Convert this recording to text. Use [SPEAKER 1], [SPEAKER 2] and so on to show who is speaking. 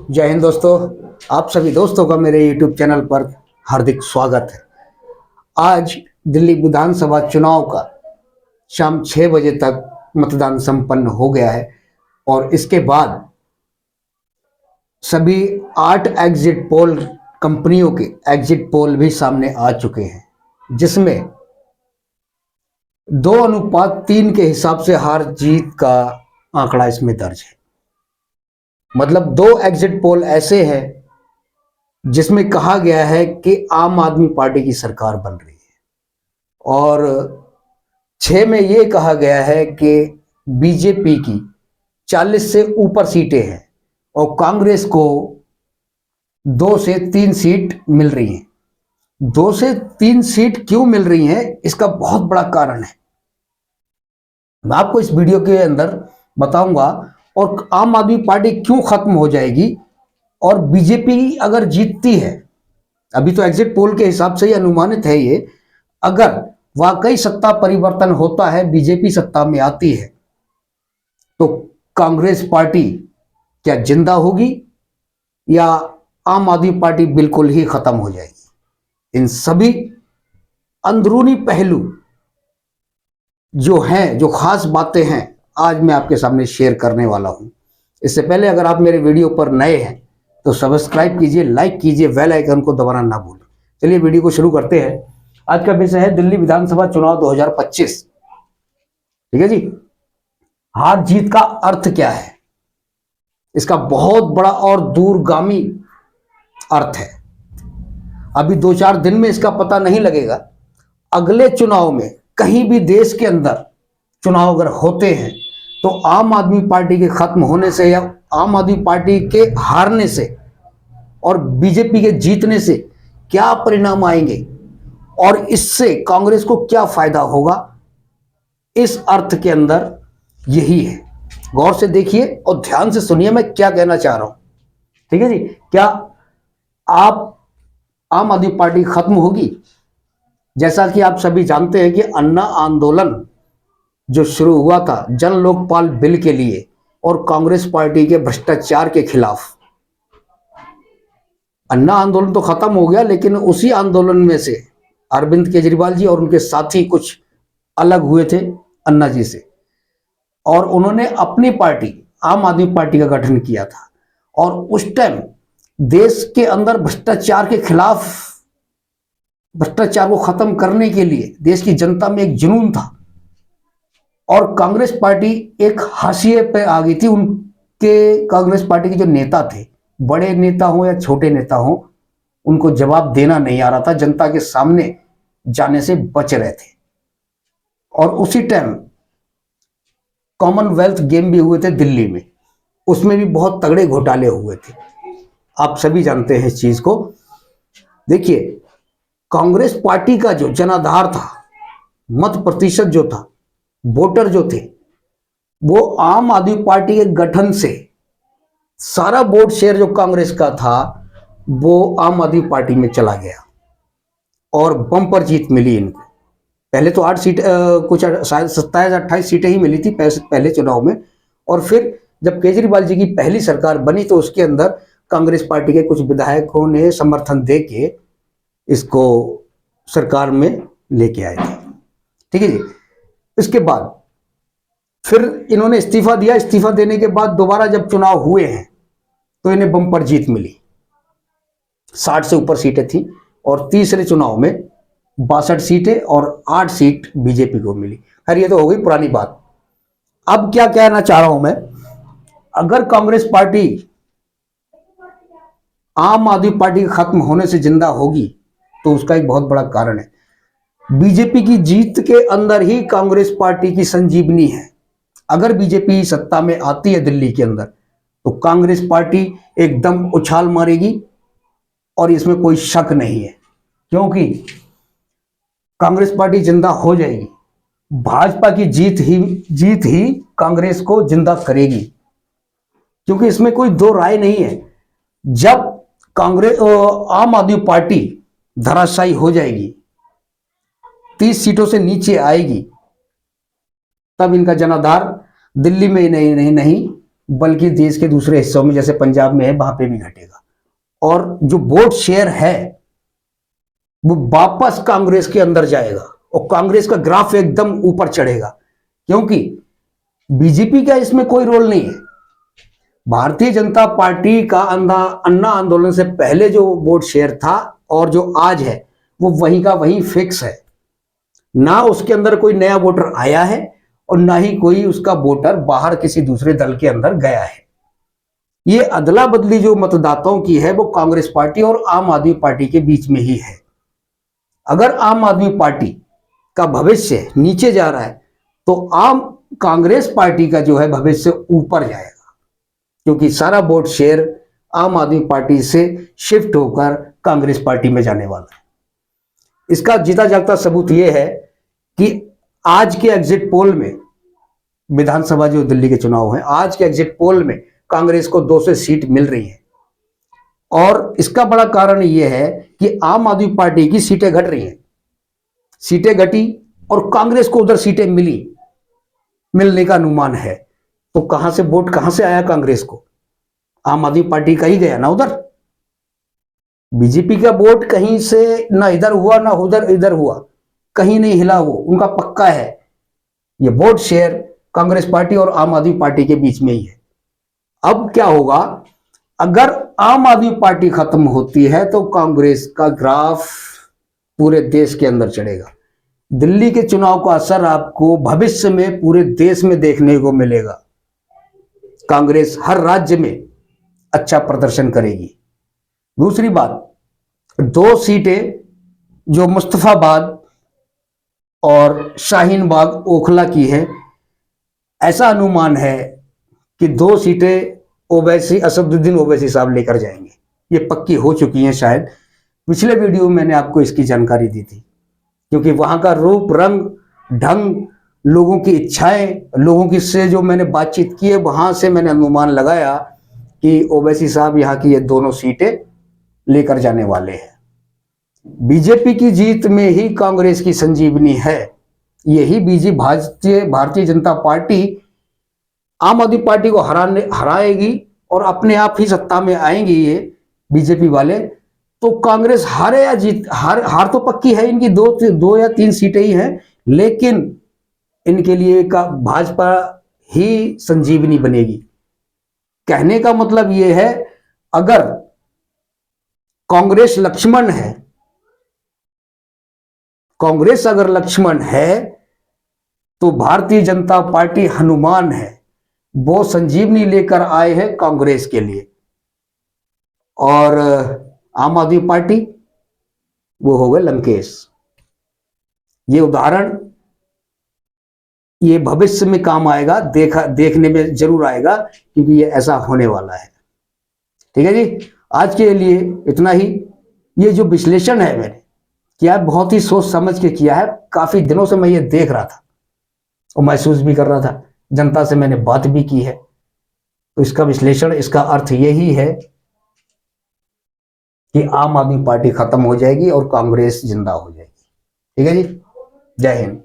[SPEAKER 1] जय हिंद दोस्तों। आप सभी दोस्तों का मेरे YouTube चैनल पर हार्दिक स्वागत है। आज दिल्ली विधानसभा चुनाव का शाम 6 बजे तक मतदान संपन्न हो गया है और इसके बाद सभी 8 एग्जिट पोल कंपनियों के एग्जिट पोल भी सामने आ चुके हैं, जिसमें 2:3 के हिसाब से हार जीत का आंकड़ा इसमें दर्ज है। मतलब 2 एग्जिट पोल ऐसे हैं जिसमें कहा गया है कि आम आदमी पार्टी की सरकार बन रही है और 6 में यह कहा गया है कि बीजेपी की 40 से ऊपर सीटें हैं और कांग्रेस को 2 से 3 सीट मिल रही हैं। 2 से 3 सीट क्यों मिल रही हैं, इसका बहुत बड़ा कारण है, मैं आपको इस वीडियो के अंदर बताऊंगा। और आम आदमी पार्टी क्यों खत्म हो जाएगी और बीजेपी अगर जीतती है, अभी तो एग्जिट पोल के हिसाब से ही अनुमानित है ये, अगर वाकई सत्ता परिवर्तन होता है, बीजेपी सत्ता में आती है, तो कांग्रेस पार्टी क्या जिंदा होगी या आम आदमी पार्टी बिल्कुल ही खत्म हो जाएगी। इन सभी अंदरूनी पहलू जो हैं, जो खास बातें हैं, आज मैं आपके सामने शेयर करने वाला हूं। इससे पहले अगर आप मेरे वीडियो पर नए हैं तो सब्सक्राइब कीजिए, लाइक कीजिए, बेल आइकन को दबाना ना भूलें। चलिए वीडियो को शुरू करते हैं। आज का विषय है दिल्ली विधानसभा चुनाव 2025। ठीक है जी। हार जीत का अर्थ क्या है, इसका बहुत बड़ा और दूरगामी अर्थ है। अभी 2-4 दिन में इसका पता नहीं लगेगा। अगले चुनाव में कहीं भी देश के अंदर चुनाव अगर होते हैं तो आम आदमी पार्टी के खत्म होने से या आम आदमी पार्टी के हारने से और बीजेपी के जीतने से क्या परिणाम आएंगे और इससे कांग्रेस को क्या फायदा होगा, इस अर्थ के अंदर यही है। गौर से देखिए और ध्यान से सुनिए मैं क्या कहना चाह रहा हूं। ठीक है जी। क्या आप आम आदमी पार्टी खत्म होगी? जैसा कि आप सभी जानते हैं कि अन्ना आंदोलन जो शुरू हुआ था जन लोकपाल बिल के लिए और कांग्रेस पार्टी के भ्रष्टाचार के खिलाफ, अन्ना आंदोलन तो खत्म हो गया, लेकिन उसी आंदोलन में से अरविंद केजरीवाल जी और उनके साथी कुछ अलग हुए थे अन्ना जी से, और उन्होंने अपनी पार्टी आम आदमी पार्टी का गठन किया था। और उस टाइम देश के अंदर भ्रष्टाचार के खिलाफ, भ्रष्टाचार को खत्म करने के लिए देश की जनता में एक जुनून था और कांग्रेस पार्टी एक हाशिए पे आ गई थी। उनके कांग्रेस पार्टी के जो नेता थे, बड़े नेता हो या छोटे नेता हो, उनको जवाब देना नहीं आ रहा था, जनता के सामने जाने से बच रहे थे। और उसी टाइम कॉमनवेल्थ गेम भी हुए थे दिल्ली में, उसमें भी बहुत तगड़े घोटाले हुए थे। आप सभी जानते हैं इस चीज को। देखिए, कांग्रेस पार्टी का जो जनाधार था, मत प्रतिशत जो था, वोटर जो थे, वो आम आदमी पार्टी के गठन से सारा वोट शेयर जो कांग्रेस का था वो आम आदमी पार्टी में चला गया और बम्पर जीत मिली इनको। पहले तो 8 सीट, कुछ शायद 27-28 सीटें ही मिली थी पहले चुनाव में। और फिर जब केजरीवाल जी की पहली सरकार बनी तो उसके अंदर कांग्रेस पार्टी के कुछ विधायकों ने समर्थन दे के इसको सरकार में लेके आए थे। ठीक है जी। इसके बाद फिर इन्होंने इस्तीफा दिया। इस्तीफा देने के बाद दोबारा जब चुनाव हुए हैं तो इन्हें बम्पर जीत मिली, 60 से ऊपर सीटें थी और तीसरे चुनाव में 62 सीटें और 8 सीट बीजेपी को मिली। खैर ये तो हो गई पुरानी बात। अब क्या कहना चाह रहा हूं मैं, अगर कांग्रेस पार्टी आम आदमी पार्टी के खत्म होने से जिंदा होगी तो उसका एक बहुत बड़ा कारण है, बीजेपी की जीत के अंदर ही कांग्रेस पार्टी की संजीवनी है। अगर बीजेपी सत्ता में आती है दिल्ली के अंदर तो कांग्रेस पार्टी एकदम उछाल मारेगी और इसमें कोई शक नहीं है, क्योंकि कांग्रेस पार्टी जिंदा हो जाएगी। भाजपा की जीत ही कांग्रेस को जिंदा करेगी, क्योंकि इसमें कोई दो राय नहीं है। जब कांग्रेस आम आदमी पार्टी धराशायी हो जाएगी, 30 सीटों से नीचे आएगी, तब इनका जनाधार दिल्ली में नहीं बल्कि देश के दूसरे हिस्सों में जैसे पंजाब में है वहां पे भी घटेगा। और जो वोट शेयर है वो वापस कांग्रेस के अंदर जाएगा और कांग्रेस का ग्राफ एकदम ऊपर चढ़ेगा, क्योंकि बीजेपी का इसमें कोई रोल नहीं है। भारतीय जनता पार्टी का अन्ना आंदोलन से पहले जो वोट शेयर था और जो आज है वो वहीं का वहीं फिक्स है। ना उसके अंदर कोई नया वोटर आया है और ना ही कोई उसका वोटर बाहर किसी दूसरे दल के अंदर गया है। ये अदला बदली जो मतदाताओं की है वो कांग्रेस पार्टी और आम आदमी पार्टी के बीच में ही है। अगर आम आदमी पार्टी का भविष्य नीचे जा रहा है तो कांग्रेस पार्टी का जो है भविष्य ऊपर जाएगा, क्योंकि सारा वोट शेयर आम आदमी पार्टी से शिफ्ट होकर कांग्रेस पार्टी में जाने वाला है। इसका जीता जागता सबूत यह है कि आज के एग्जिट पोल में, विधानसभा जो दिल्ली के चुनाव हैं, आज के एग्जिट पोल में कांग्रेस को 200 सीट मिल रही है। और इसका बड़ा कारण यह है कि आम आदमी पार्टी की सीटें घट रही हैं। सीटें घटी और कांग्रेस को उधर सीटें मिलने का अनुमान है। तो कहां से वोट कहां से आया कांग्रेस को? आम आदमी पार्टी का ही गया ना उधर। बीजेपी का वोट कहीं से ना इधर हुआ ना उधर इधर हुआ, कहीं नहीं हिला। वो उनका पक्का है। ये वोट शेयर कांग्रेस पार्टी और आम आदमी पार्टी के बीच में ही है। अब क्या होगा, अगर आम आदमी पार्टी खत्म होती है तो कांग्रेस का ग्राफ पूरे देश के अंदर चढ़ेगा। दिल्ली के चुनाव का असर आपको भविष्य में पूरे देश में देखने को मिलेगा। कांग्रेस हर राज्य में अच्छा प्रदर्शन करेगी। दूसरी बात, 2 सीटें जो मुस्तफाबाद और शाहीन बाग ओखला की है, ऐसा अनुमान है कि 2 सीटें ओवैसी, असदुद्दीन ओवैसी साहब लेकर जाएंगे। ये पक्की हो चुकी हैं शायद। पिछले वीडियो में मैंने आपको इसकी जानकारी दी थी, क्योंकि वहां का रूप रंग ढंग, लोगों की इच्छाएं, लोगों की से जो मैंने बातचीत की है, वहां से मैंने अनुमान लगाया कि ओवैसी साहब यहाँ की ये दोनों सीटें लेकर जाने वाले हैं। बीजेपी की जीत में ही कांग्रेस की संजीवनी है। यही भारतीय जनता पार्टी आम आदमी पार्टी को हराएगी और अपने आप ही सत्ता में आएंगे ये बीजेपी वाले। तो कांग्रेस हारे या जीत, हार तो पक्की है। इनकी 2 या 3 सीटें ही हैं, लेकिन इनके लिए का भाजपा ही संजीवनी बनेगी। कहने का मतलब ये है, अगर कांग्रेस लक्ष्मण है, कांग्रेस अगर लक्ष्मण है तो भारतीय जनता पार्टी हनुमान है। वो संजीवनी लेकर आए हैं कांग्रेस के लिए। और आम आदमी पार्टी वो हो गए लंकेश। ये उदाहरण ये भविष्य में काम आएगा, देखने में जरूर आएगा, क्योंकि ये ऐसा होने वाला है। ठीक है जी, आज के लिए इतना ही। ये जो विश्लेषण है मैंने किया, बहुत ही सोच समझ के किया है। काफी दिनों से मैं ये देख रहा था और महसूस भी कर रहा था, जनता से मैंने बात भी की है। तो इसका विश्लेषण, इसका अर्थ यही है कि आम आदमी पार्टी खत्म हो जाएगी और कांग्रेस जिंदा हो जाएगी। ठीक है जी, जय हिंद।